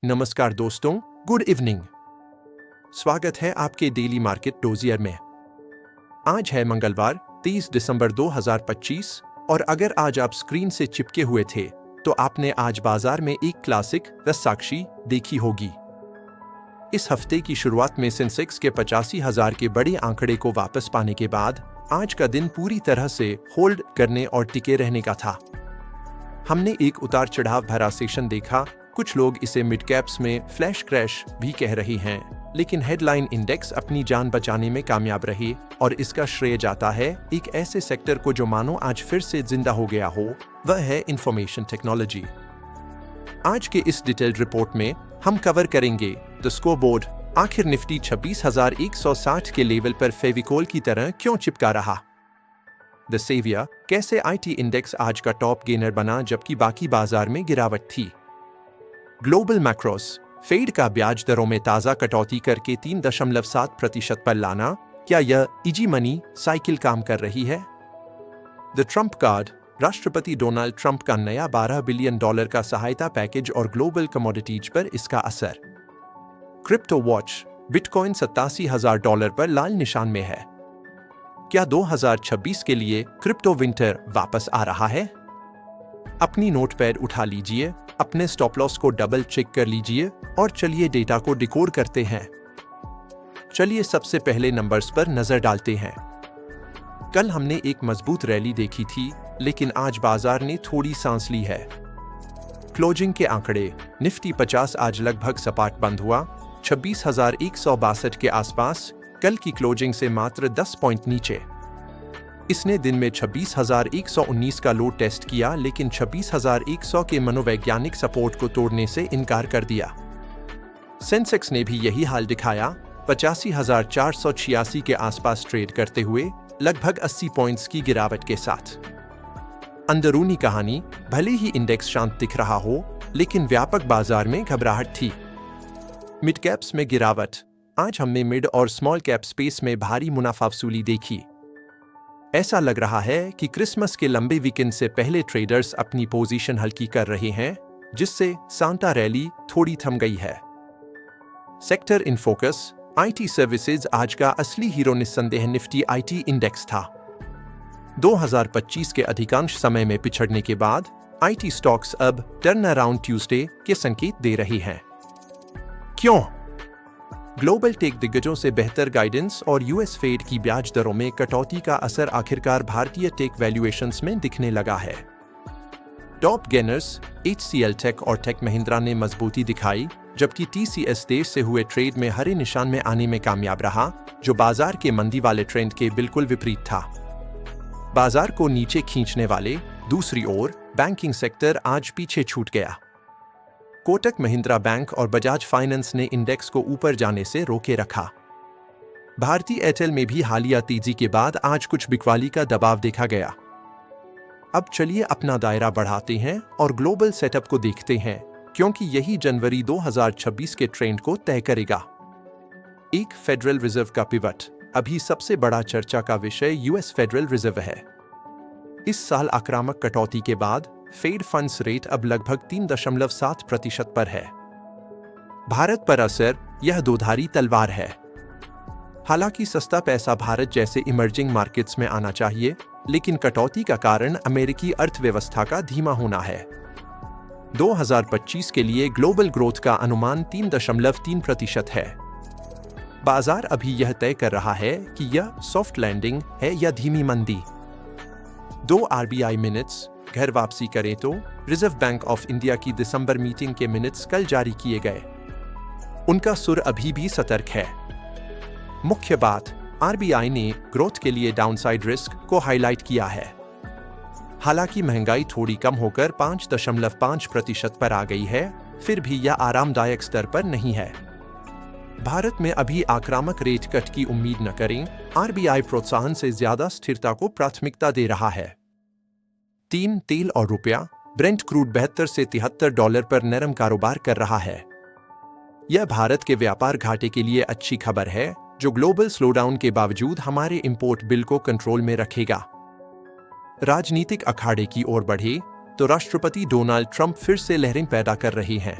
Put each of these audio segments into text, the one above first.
नमस्कार दोस्तों, good evening. स्वागत है आपके डेली मार्केट डोजियर में। आज है मंगलवार 30 दिसंबर 2025 और अगर आज आप स्क्रीन से चिपके हुए थे तो आपने आज बाजार में एक क्लासिक रस्साकशी देखी होगी। इस हफ्ते की शुरुआत में सेंसेक्स के 85,000 के बड़े आंकड़े को वापस पाने के बाद आज का दिन पूरी तरह से होल्ड करने और टिके रहने का था। हमने एक उतार चढ़ाव भरा सेशन देखा। कुछ लोग इसे मिड कैप्स में फ्लैश क्रैश भी कह रहे हैं, लेकिन हेडलाइन इंडेक्स अपनी जान बचाने में कामयाब रहे और इसका श्रेय जाता है एक ऐसे सेक्टर को जो मानो आज फिर से जिंदा हो गया हो, वह है इंफॉर्मेशन टेक्नोलॉजी। आज के इस डिटेल्ड रिपोर्ट में हम कवर करेंगे द स्कोरबोर्ड, आखिर निफ्टी 26,160 के लेवल पर फेविकोल की तरह क्यों चिपका रहा। द सेवियर, कैसे आईटी इंडेक्स आज का टॉप गेनर बना जबकि बाकी बाजार में गिरावट थी। ग्लोबल मैक्रोस, फेड का ब्याज दरों में ताजा कटौती करके 3.7% पर लाना, क्या यह इजी मनी साइकिल काम कर रही है। द ट्रंप कार्ड, राष्ट्रपति डोनाल्ड ट्रंप का नया $12 बिलियन का सहायता पैकेज और ग्लोबल कमोडिटीज पर इसका असर। क्रिप्टो वॉच, बिटकॉइन $87,000 पर लाल निशान में है। क्या 2026 के लिए क्रिप्टो विंटर वापस आ रहा है। अपनी नोटपैड उठा लीजिए, अपने स्टॉप लॉस को डबल चेक कर लीजिए और चलिए डेटा को डिकोड करते हैं। चलिए सबसे पहले नंबर्स पर नजर डालते हैं। कल हमने एक मजबूत रैली देखी थी, लेकिन आज बाजार ने थोड़ी सांस ली है। क्लोजिंग के आंकड़े, निफ्टी 50 आज लगभग सपाट बंद हुआ, 26,162 के आसपास, कल की क्लोजिंग से मात्र 10 पॉइंट नीचे। इसने दिन में 26,119 का लो टेस्ट किया, लेकिन 26,100 के मनोवैज्ञानिक सपोर्ट को तोड़ने से इनकार कर दिया। सेंसेक्स ने भी यही हाल दिखाया, 85,486 के आसपास ट्रेड करते हुए लगभग 80 पॉइंट्स की गिरावट के साथ। अंदरूनी कहानी, भले ही इंडेक्स शांत दिख रहा हो, लेकिन व्यापक बाजार में घबराहट थी। मिड कैप्स में गिरावट, आज हमने मिड और स्मॉल कैप स्पेस में भारी मुनाफा वसूली देखी। ऐसा लग रहा है कि क्रिसमस के लंबे वीकेंड से पहले ट्रेडर्स अपनी पोजीशन हल्की कर रहे हैं, जिससे सांता रैली थोड़ी थम गई है। Sector in focus, IT services आज का असली हीरो निस्संदेह निफ्टी आईटी इंडेक्स था। 2025 के अधिकांश समय में पिछड़ने के बाद आईटी स्टॉक्स अब टर्न अराउंड ट्यूसडे के संकेत दे रही हैं। क्यों? ग्लोबल टेक दिग्गजों से बेहतर गाइडेंस और यूएस फेड की ब्याज दरों में कटौती का असर आखिरकार भारतीय टेक वैल्यूएशंस में दिखने लगा है। टॉप गेनर्स HCL टेक और टेक महिंद्रा ने मजबूती दिखाई, जबकि TCS देश से हुए ट्रेड में हरे निशान में आने में कामयाब रहा, जो बाजार के मंदी वाले ट्रेंड के बिल्कुल विपरीत था। बाजार को नीचे खींचने वाले दूसरी ओर बैंकिंग सेक्टर आज पीछे छूट गया। कोटक महिंद्रा बैंक और बजाज फाइनेंस ने इंडेक्स को ऊपर जाने से रोके रखा। भारती एयरटेल में भी हालिया तेजी के बाद आज कुछ बिकवाली का दबाव देखा गया। अब चलिए अपना दायरा बढ़ाते हैं और ग्लोबल सेटअप को देखते हैं, क्योंकि यही जनवरी 2026 के ट्रेंड को तय करेगा। एक फेडरल रिजर्व का पिवट, अभी सबसे बड़ा चर्चा का विषय यूएस फेडरल रिजर्व है। इस साल आक्रामक कटौती के बाद फेड फंड्स रेट अब लगभग 3.7% पर है। भारत पर असर, यह दोधारी तलवार है। हालांकि सस्ता पैसा भारत जैसे इमर्जिंग मार्केट्स में आना चाहिए, लेकिन कटौती का कारण अमेरिकी अर्थव्यवस्था का धीमा होना है। 2025 के लिए ग्लोबल ग्रोथ का अनुमान 3.3% है। बाजार अभी यह तय कर रहा है कि यह सॉफ्ट लैंडिंग है या धीमी मंदी। 2 RBI मिनट्स, घर वापसी करें तो रिजर्व बैंक ऑफ इंडिया की दिसंबर मीटिंग के मिनट्स कल जारी किए गए। उनका सुर अभी भी सतर्क है। मुख्य बात, RBI ने ग्रोथ के लिए डाउनसाइड रिस्क को हाईलाइट किया है। हालांकि महंगाई थोड़ी कम होकर 5.5% पर आ गई है, फिर भी यह आरामदायक स्तर पर नहीं है। भारत में अभी आक्रामक रेट कट की उम्मीद न करें। RBI प्रोत्साहन से ज्यादा स्थिरता को प्राथमिकता दे रहा है। तेल और रुपया, ब्रेंट क्रूड 72 से $73 पर नरम कारोबार कर रहा है। यह भारत के व्यापार घाटे के लिए अच्छी खबर है, जो ग्लोबल स्लोडाउन के बावजूद हमारे इंपोर्ट बिल को कंट्रोल में रखेगा। राजनीतिक अखाड़े की ओर बढ़े तो राष्ट्रपति डोनाल्ड ट्रंप फिर से लहरें पैदा कर रहे हैं।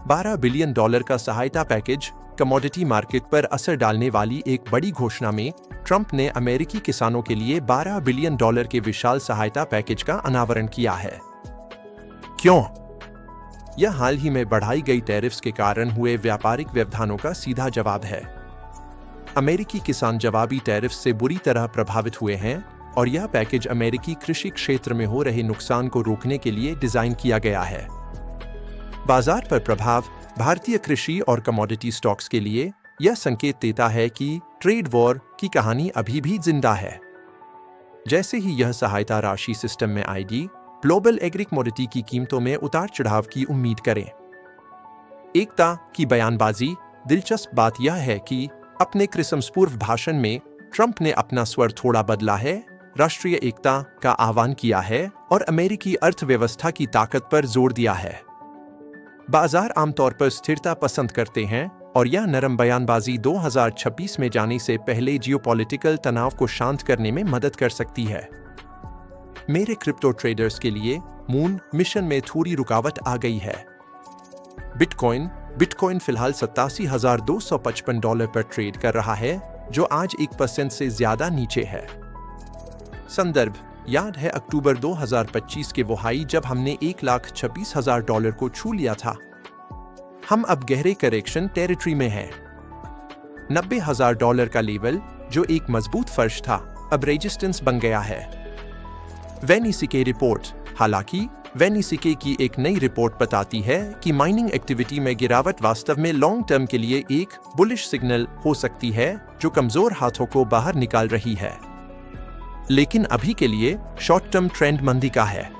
$12 बिलियन का सहायता पैकेज कमोडिटी मार्केट पर असर डालने वाली एक बड़ी घोषणा में ट्रंप ने अमेरिकी किसानों के लिए $12 बिलियन के विशाल सहायता पैकेज का अनावरण किया है। क्यों? यह हाल ही में बढ़ाई गई टैरिफ्स के कारण हुए व्यापारिक व्यवधानों का सीधा जवाब है। अमेरिकी किसान जवाबी टैरिफ्स से बुरी तरह प्रभावित हुए हैं और यह पैकेज अमेरिकी कृषि क्षेत्र में हो रहे नुकसान को रोकने के लिए डिजाइन किया गया है। बाजार पर प्रभाव भारतीय कृषि और कमोडिटी स्टॉक्स के लिए यह संकेत देता है कि ट्रेड वॉर की कहानी अभी भी जिंदा है। जैसे ही यह सहायता राशि सिस्टम में आएगी, ग्लोबल एग्री कमोडिटी की कीमतों में उतार चढ़ाव की उम्मीद करें। एकता की बयानबाजी। दिलचस्प बात यह है कि अपने क्रिसमस पूर्व भाषण में ट्रंप ने अपना स्वर थोड़ा बदला है, राष्ट्रीय एकता का आह्वान किया है और अमेरिकी अर्थव्यवस्था की ताकत पर जोर दिया है। बाजार आमतौर पर स्थिरता पसंद करते हैं और यह नरम बयानबाजी 2026 में जाने से पहले जियोपॉलिटिकल तनाव को शांत करने में मदद कर सकती है। मेरे क्रिप्टो ट्रेडर्स के लिए मून मिशन में थोड़ी रुकावट आ गई है। बिटकॉइन फिलहाल $87,255 पर ट्रेड कर रहा है, जो आज 1% से ज्यादा नीचे है। संदर्भ: याद है अक्टूबर 2025 के वो हाई जब हमने $1,26,000 को छू लिया था। हम अब गहरे करेक्शन टेरिटरी में हैं। $90,000 का लेवल, जो एक मजबूत फर्श था, अब रेजिस्टेंस बन गया है। वेनिसिके रिपोर्ट। हालांकि वेनिसिके की एक नई रिपोर्ट बताती है कि माइनिंग एक्टिविटी में गिरावट वास्तव में लॉन्ग टर्म के लिए एक बुलिश सिग्नल हो सकती है, जो कमजोर हाथों को बाहर निकाल रही है। लेकिन अभी के लिए शॉर्ट टर्म ट्रेंड मंदी का है।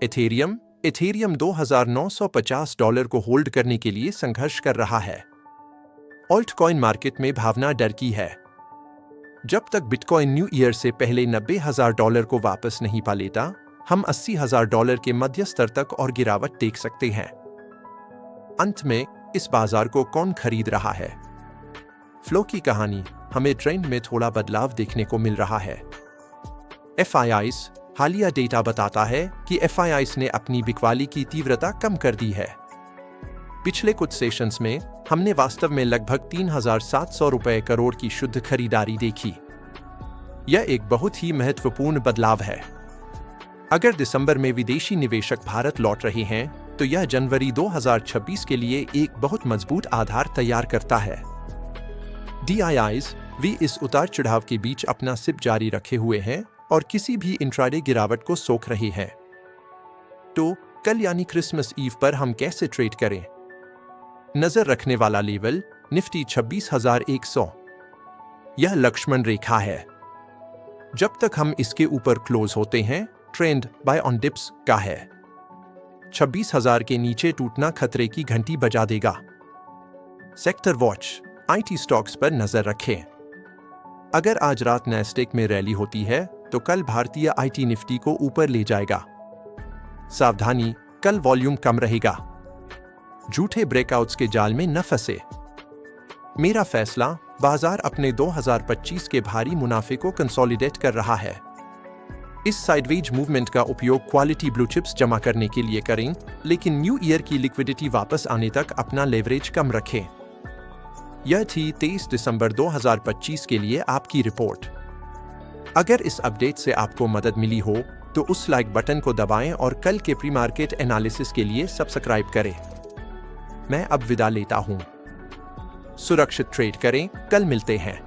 इथेरियम $2,950 को होल्ड करने के लिए संघर्ष कर रहा है। ऑल्टकॉइन मार्केट में भावना डर की है। जब तक बिटकॉइन न्यू ईयर से पहले $90,000 को वापस नहीं पा लेता, हम $80,000 के मध्य स्तर तक और गिरावट देख सकते हैं। अंत में, इस बाजार को कौन खरीद रहा है? फ्लो की कहानी। हमें ट्रेंड में थोड़ा बदलाव देखने को मिल रहा है। FIIs। हालिया डेटा बताता है कि FIIs ने अपनी बिकवाली की तीव्रता कम कर दी है। पिछले कुछ सेशंस में हमने वास्तव में लगभग $3,700 करोड़ की शुद्ध खरीदारी देखी। यह एक बहुत ही महत्वपूर्ण बदलाव है। अगर दिसंबर में विदेशी निवेशक भारत लौट रहे हैं, तो यह जनवरी 2026 के लिए एक बहुत मजबूत आधार तैयार करता है। DIIs भी इस उतार चढ़ाव के बीच अपना सिप जारी रखे हुए हैं और किसी भी इंट्राडे गिरावट को सोख रहे हैं। तो कल यानी क्रिसमस ईव पर हम कैसे ट्रेड करें? नजर रखने वाला लेवल निफ्टी 26,100। यह लक्ष्मण रेखा है। जब तक हम इसके ऊपर क्लोज होते हैं, ट्रेंड बाय ऑन डिप्स का है। 26,000 के नीचे टूटना खतरे की घंटी बजा देगा। Sector watch. IT स्टॉक्स पर नजर रखें। अगर आज रात नैस्डैक में रैली होती है, तो कल भारतीय IT निफ्टी को ऊपर ले जाएगा। सावधानी, कल वॉल्यूम कम रहेगा। झूठे ब्रेकआउट्स के जाल में न फंसे। मेरा फैसला, बाजार अपने 2025 के भारी मुनाफे को कंसोलिडेट कर रहा है। इस साइडवेज मूवमेंट का उपयोग क्वालिटी ब्लू चिप्स जमा करने के लिए करें, लेकिन न्यू ईयर की लिक्विडिटी वापस आने तक अपना लेवरेज कम रखें। यह थी 23 दिसंबर 2025 के लिए आपकी रिपोर्ट। अगर इस अपडेट से आपको मदद मिली हो, तो उस लाइक बटन को दबाएं और कल के प्री मार्केट एनालिसिस के लिए सब्सक्राइब करें। मैं अब विदा लेता हूं। सुरक्षित ट्रेड करें, कल मिलते हैं।